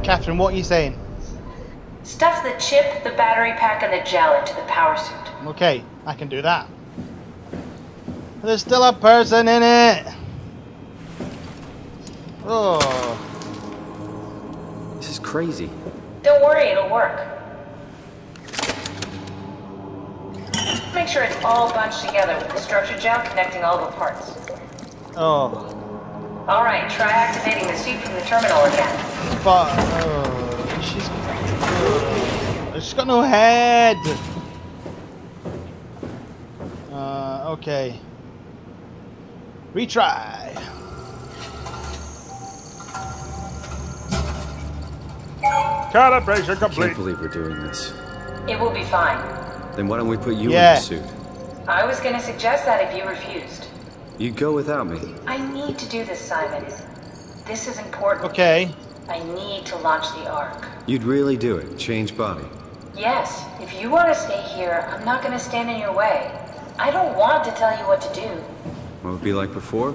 Catherine, what are you saying? Stuff the chip, the battery pack, and the gel into the power suit. Okay, I can do that. There's still a person in it! Oh. This is crazy. Don't worry, it'll work. Make sure it's all bunched together with the structure gel connecting all the parts. Oh. Alright, try activating the suit from the terminal again. But, she's got no head! Okay. Retry. Calibration I complete. can't believe we're doing this. It will be fine. Then why don't we put you in Yeah. the suit? I was gonna suggest that if you refused. You'd go without me. I need to do this, Simon. This is important. Okay. I need to launch the Ark. You'd really do it. Change body. Yes, if you want to stay here, I'm not gonna stand in your way. I don't want to tell you what to do. What would it be like before?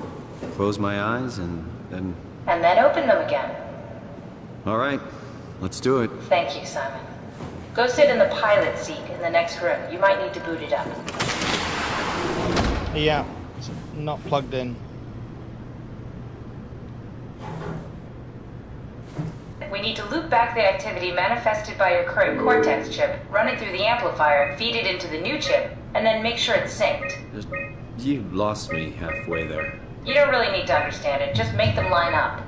Close my eyes and then... And then open them again. Alright, let's do it. Thank you, Simon. Go sit in the pilot seat in the next room. You might need to boot it up. Yeah. It's not plugged in. We need to loop back the activity manifested by your current Cortex chip, run it through the amplifier, feed it into the new chip, and then make sure it's synced. You lost me halfway there. You don't really need to understand it, just make them line up.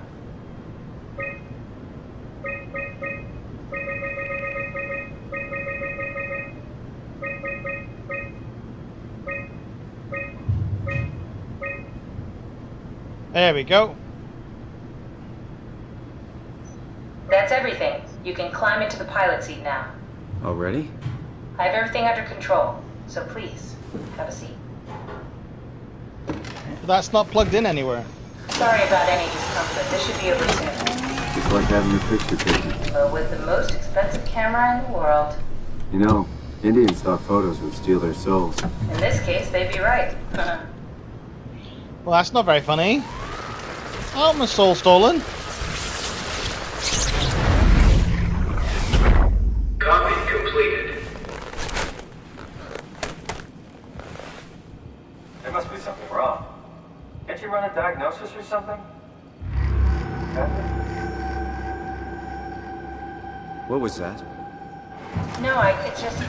There we go. That's everything. You can climb into the pilot seat now. Already? I have everything under control, so please, have a seat. But that's not plugged in anywhere. Sorry about any discomfort. This should be over soon. It's like having your picture taken. But with the most expensive camera in the world. You know, Indian stock photos would steal their souls. In this case, they'd be right. Well, that's not very funny. Oh, my soul stolen. Copy completed. There must be something wrong. Can't you run a diagnosis or something? What was that? No, it's just...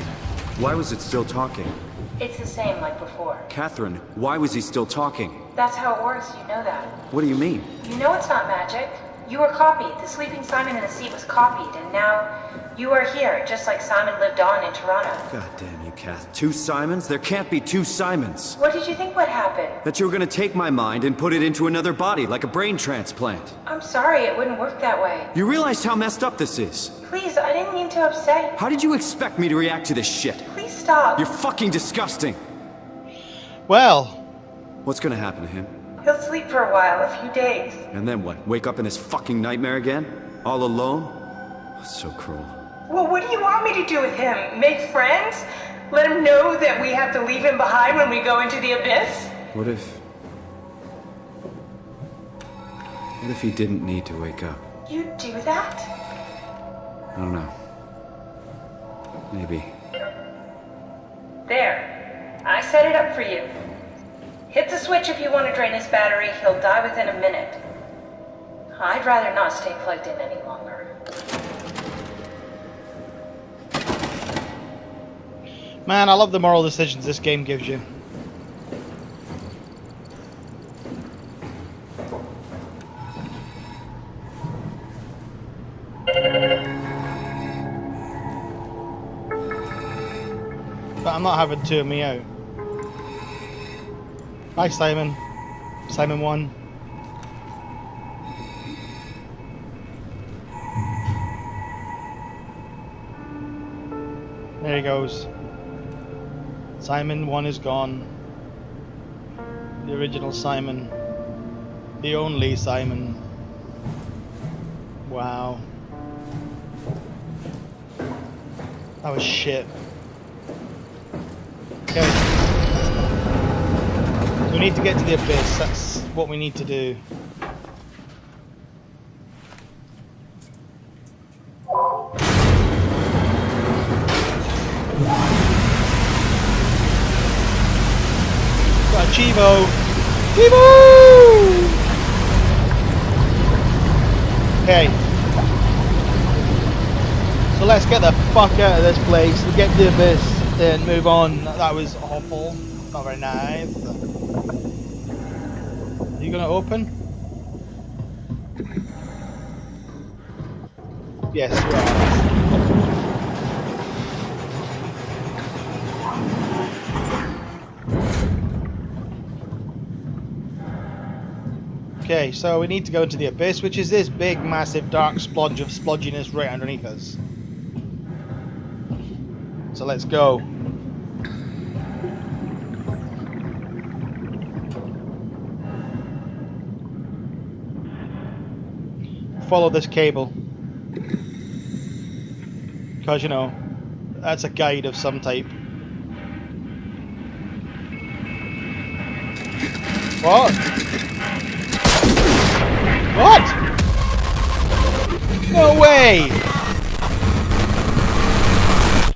Why was it still talking? It's the same like before. Catherine, why was he still talking? That's how it works, you know that. What do you mean? You know it's not magic. You were copied. The sleeping Simon in the seat was copied, and now you are here, just like Simon lived on in Toronto. God damn you, Kath. 2 Simons? There can't be 2 Simons. What did you think would happen? That you were gonna take my mind and put it into another body, like a brain transplant. I'm sorry, it wouldn't work that way. You realize how messed up this is? Please, I didn't mean to upset you. How did you expect me to react to this shit? Please stop. You're fucking disgusting. Well, What's gonna happen to him? He'll sleep for a while, a few days. And then what? Wake up in this fucking nightmare again? All alone? So cruel. Well, what do you want me to do with him? Make friends? Let him know that we have to leave him behind when we go into the abyss? What if he didn't need to wake up? You'd do that? I don't know. Maybe. There. I set it up for you. Hit the switch if you want to drain his battery. He'll die within a minute. I'd rather not stay plugged in any longer. man, I love the moral decisions this game gives you. But I'm not having 2 of me out. Hi, Simon. Simon 1. There he goes. Simon 1 is gone. The original Simon. The only Simon. Wow. That was shit. Okay. So we need to get to the abyss. That's what we need to do. Devo! Devo! Okay. So let's get the fuck out of this place. Get to the abyss and move on. That was awful. Not very nice. Are you gonna open? Yes, you are. Okay, so we need to go into the abyss, which is this big, massive, dark splodge of splodginess right underneath us. So let's go. Follow this cable. Because, you know, that's a guide of some type. What? What? No way!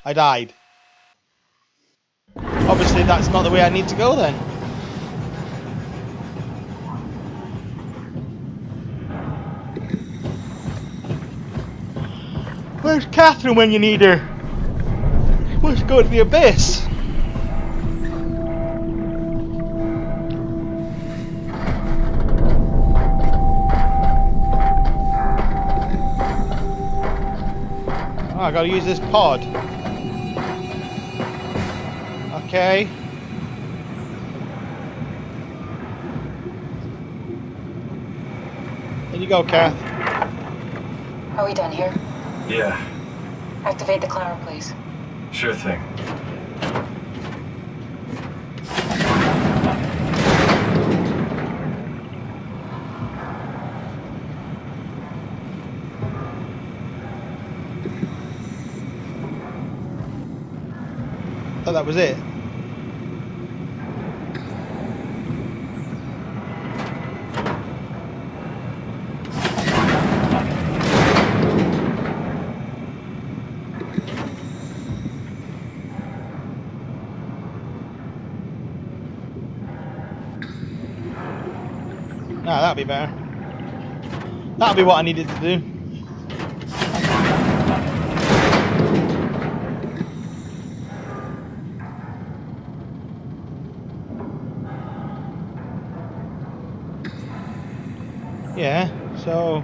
I died. Obviously that's not the way I need to go then. Where's Catherine when you need her? Let's go to the abyss. Oh, I gotta use this pod. Okay. There you go, Kath. Are we done here? Yeah, Activate the climber, please. sure thing. Thought that was it. Nah, that'll be better. That'll be what I needed to do. Yeah, so...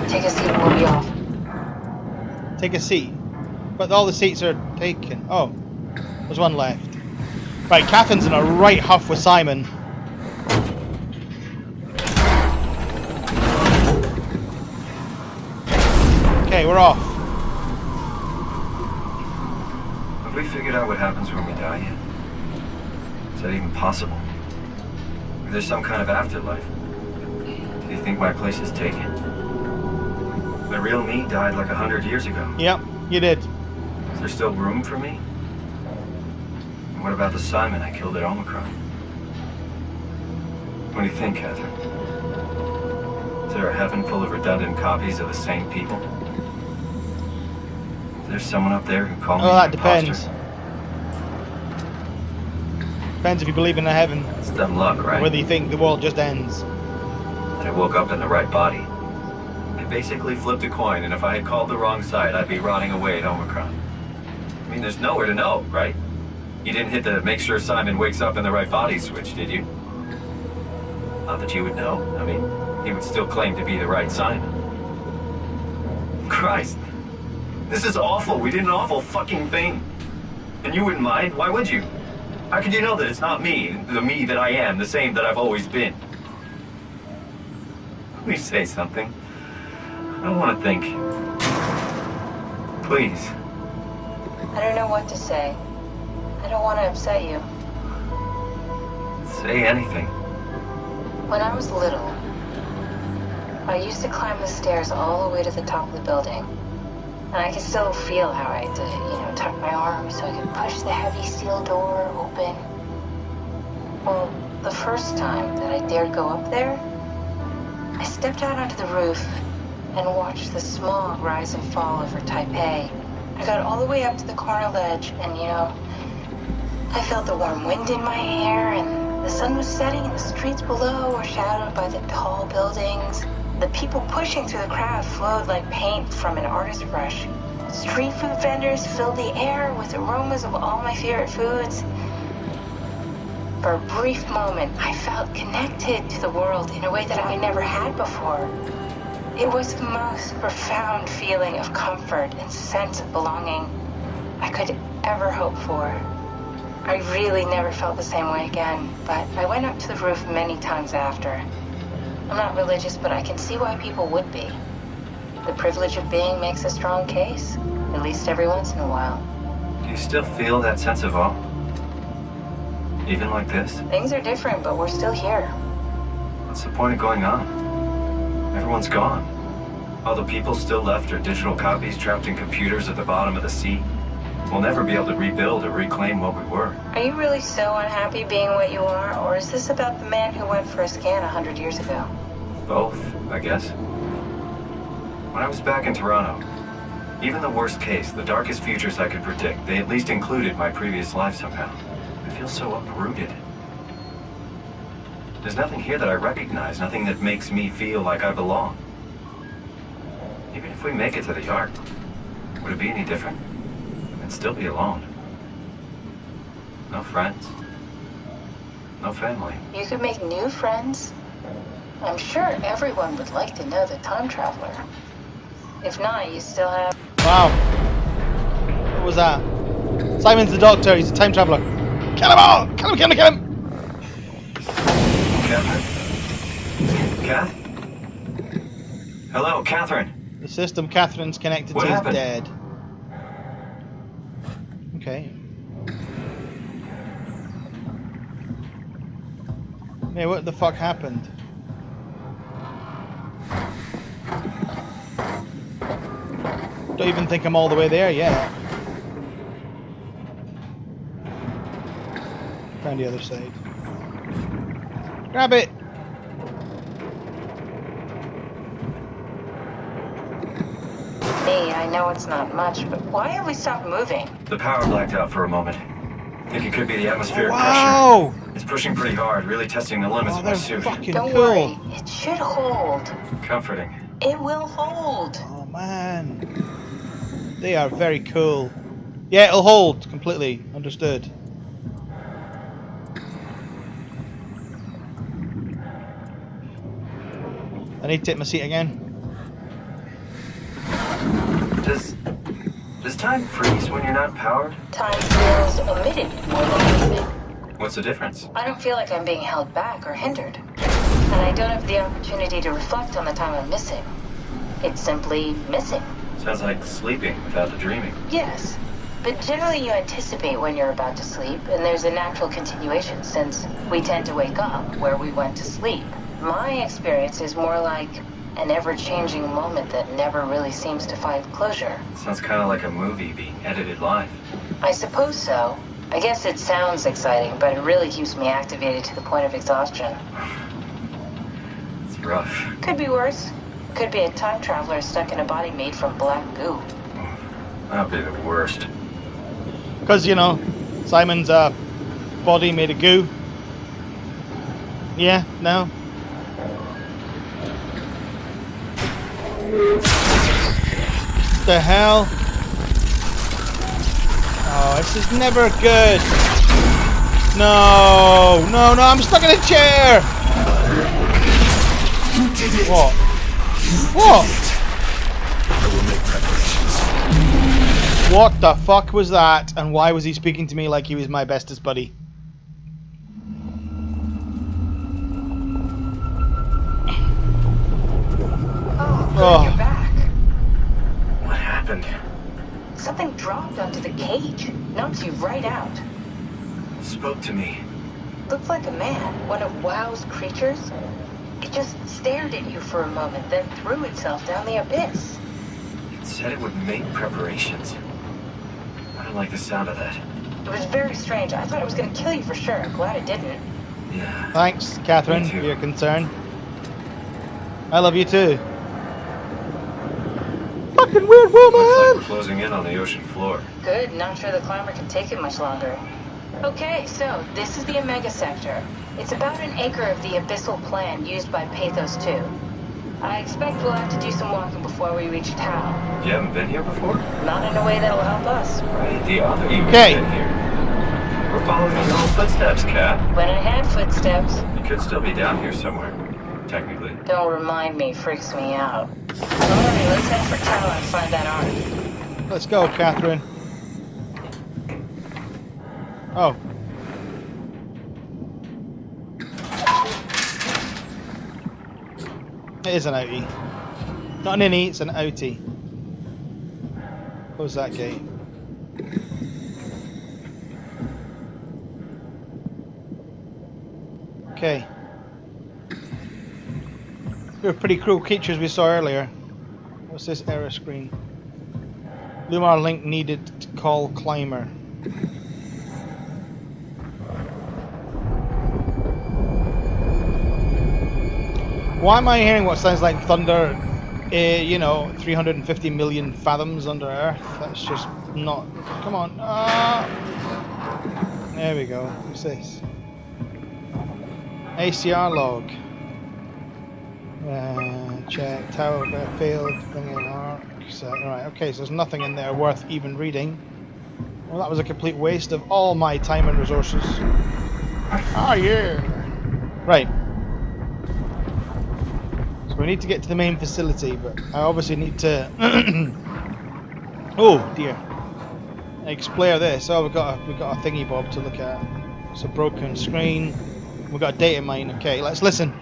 Take a seat and we'll be off. Take a seat. But all the seats are taken. Oh, there's one left. Right, Catherine's in a right huff with Simon. Okay, we're off. Have we figured out what happens when we die yet? Is that even possible? Is there some kind of afterlife? Do you think my place is taken? The real me died like 100 years ago. Yep, you did. Is there still room for me? And what about the Simon I killed at Omicron? What do you think, Catherine? Is there a heaven full of redundant copies of the same people? Is there someone up there who called me Oh, an that depends. imposter? Depends if you believe in a heaven, It's dumb luck, or right? whether you think the world just ends. And I woke up in the right body. I basically flipped a coin, and if I had called the wrong side, I'd be rotting away at Omicron. I mean, there's nowhere to know, right? You didn't hit the make sure Simon wakes up in the right body switch, did you? Not that you would know. I mean, he would still claim to be the right Simon. Christ. This is awful. We did an awful fucking thing. And you wouldn't mind? Why would you? How could you know that it's not me, the me that I am, the same that I've always been? Please say something. I don't want to think. Please. I don't know what to say. I don't want to upset you. Say anything. When I was little, I used to climb the stairs all the way to the top of the building. And I could still feel how I had to, tuck my arms so I could push the heavy steel door open. Well, the first time that I dared go up there, I stepped out onto the roof and watched the smog rise and fall over Taipei. I got all the way up to the corner ledge, and I felt the warm wind in my hair, and the sun was setting, and the streets below were shadowed by the tall buildings. The people pushing through the crowd flowed like paint from an artist's brush. Street food vendors filled the air with aromas of all my favorite foods. For a brief moment, I felt connected to the world in a way that I never had before. It was the most profound feeling of comfort and sense of belonging I could ever hope for. I really never felt the same way again, but I went up to the roof many times after. I'm not religious, but I can see why people would be. The privilege of being makes a strong case, at least every once in a while. Do you still feel that sense of awe? Even like this? Things are different, but we're still here. What's the point of going on? Everyone's gone. All the people still left are digital copies trapped in computers at the bottom of the sea. We'll never be able to rebuild or reclaim what we were. Are you really so unhappy being what you are, or is this about the man who went for a scan 100 years ago? Both, I guess. When I was back in Toronto, even the worst case, the darkest futures I could predict, they at least included my previous life somehow. I feel so uprooted. There's nothing here that I recognize, nothing that makes me feel like I belong. Even if we make it to the Ark, would it be any different? I'd still be alone. No friends. No family. You could make new friends. I'm sure everyone would like to know the time traveler. If not, you still have... Wow. What was that? Simon's the doctor, he's a time traveler. Kill him all! Kill him, kill him, kill him! Catherine? Kath? Hello, Catherine. The system Catherine's connected What to happened? is dead. Okay. Hey, what the fuck happened? Don't even think I'm all the way there yet. Found the other side. Grab it! Me, I know it's not much, but why have we stopped moving? The power blacked out for a moment. Think it could be the atmospheric Wow! pressure. It's pushing pretty hard, really testing the limits Oh, of my they're suit. fucking Don't cool. worry, it should hold. Comforting. It will hold. Oh man. They are very cool. Yeah, it'll hold completely. Understood. I need to take my seat again. Does time freeze when you're not powered? Time feels omitted more than anything. What's the difference? I don't feel like I'm being held back or hindered. And I don't have the opportunity to reflect on the time I'm missing. It's simply missing. Sounds like sleeping without the dreaming. Yes. But generally you anticipate when you're about to sleep, and there's a natural continuation since we tend to wake up where we went to sleep. My experience is more like an ever-changing moment that never really seems to find closure. Sounds kind of like a movie being edited live. I suppose so. I guess it sounds exciting, but it really keeps me activated to the point of exhaustion. It's rough. Could be worse. Could be a time traveler stuck in a body made from black goo. That'd be the worst. Because, you know, Simon's body made of goo. Yeah, no. The hell? Oh, this is never good. No, no, no, I'm stuck in a chair. What? What? What the fuck was that? And why was he speaking to me like he was my bestest buddy? Oh, you're back. What happened? Something dropped onto the cage. Knocked you right out. It spoke to me. Looked like a man, one of WoW's creatures. It just stared at you for a moment, then threw itself down the abyss. It said it would make preparations. I don't like the sound of that. It was very strange. I thought it was going to kill you for sure. I'm glad it didn't. Yeah. Thanks, Catherine, Me for too. your concern. I love you too. fucking weird Looks like woman! we're closing in on the ocean floor. Good, not sure the climber can take it much longer. Okay, so this is the Omega Sector. It's about an acre of the abyssal plan used by Pathos 2. I expect we'll have to do some walking before we reach Tau. You haven't been here before? Not in a way that'll help us. Right, the other you Okay. been here. We're following your own footsteps, Kat. When I had footsteps. You could still be down here somewhere, technically. Don't remind me, freaks me out. Alright, let's head for Tau and find that arm. Let's go, Catherine. Oh. It is an outie. Not an innie, it's an outie. Close that gate. Okay. They were pretty cruel creatures we saw earlier. What's this error screen? Lumar link needed to call climber. Why am I hearing what sounds like thunder, you know, 350 million fathoms under Earth? That's just not... Come on. There we go. What's this? ACR log. Check. Tower failed. Bring in arc. So, right, okay, so there's nothing in there worth even reading. Well, that was a complete waste of all my time and resources. Oh, yeah! Right. So we need to get to the main facility, but I obviously need to... Oh, dear. Explore this. Oh, we've got a thingy bob to look at. It's a broken screen. We've got a data mine. Okay, let's listen.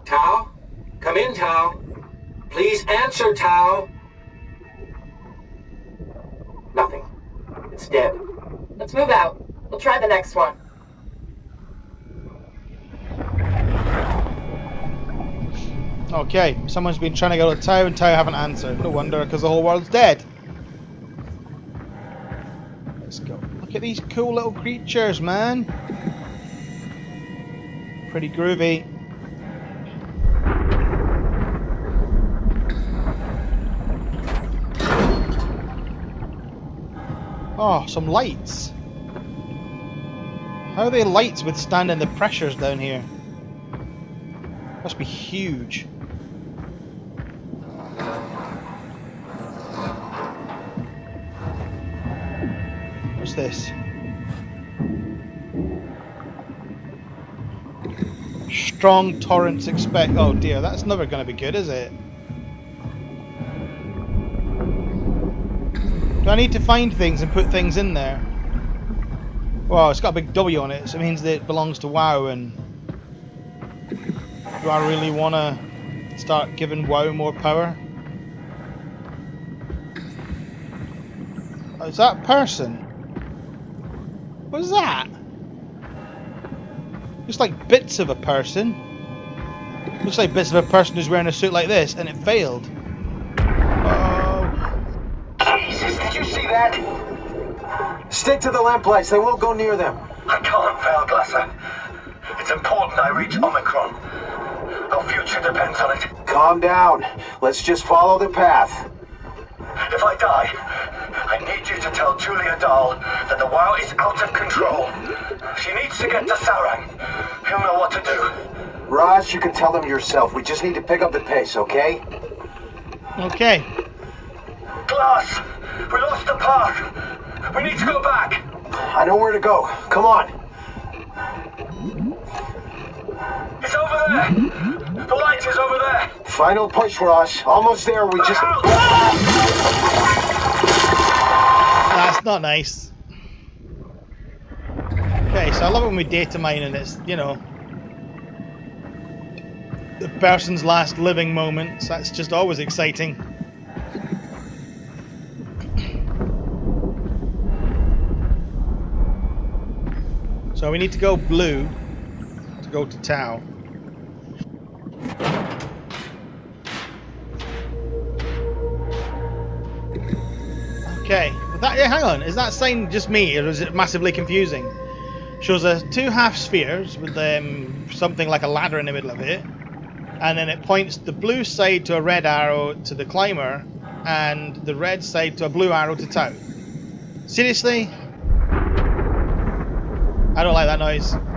Tau? Come in, Tau. Please answer, Tau. Nothing. It's dead. Let's move out. We'll try the next one. Okay, someone's been trying to go to Tau and Tau haven't answered. No wonder, because the whole world's dead. Let's go. Look at these cool little creatures, man. Pretty groovy. Oh, some lights. How are they lights withstanding the pressures down here? Must be huge. What's this? Strong torrents expect. Oh dear, that's never going to be good, is it? Do I need to find things and put things in there? Well, it's got a big W on it, so it means that it belongs to WoW. And do I really want to start giving WoW more power? Oh, is that a person? What is that? Looks like bits of a person. Looks like bits of a person who's wearing a suit like this, and it failed. Oh. Jesus, did you see that? Stick to the lamplights, they won't go near them. I can't fail, Glasser. It's important I reach Omicron. Our future depends on it. Calm down. Let's just follow the path. If I die, I need you to tell Julia Dahl that the WoW is out of control. She needs to get to Saurang. He'll know what to do. Raj, you can tell them yourself. We just need to pick up the pace, okay? Okay. Glass! We lost the path! We need to go back! I know where to go. Come on. It's over there! The light is over there! Final push, Raj. Almost there. We just... That's not nice. Okay, so I love it when we data mine and it's, you know, the person's last living moments. That's just always exciting. So we need to go blue to go to Tau. Okay, that, yeah, hang on. Is that sign just me, or is it massively confusing? Shows two half spheres with something like a ladder in the middle of it, and then it points the blue side to a red arrow to the climber, and the red side to a blue arrow to Tau. Seriously? I don't like that noise.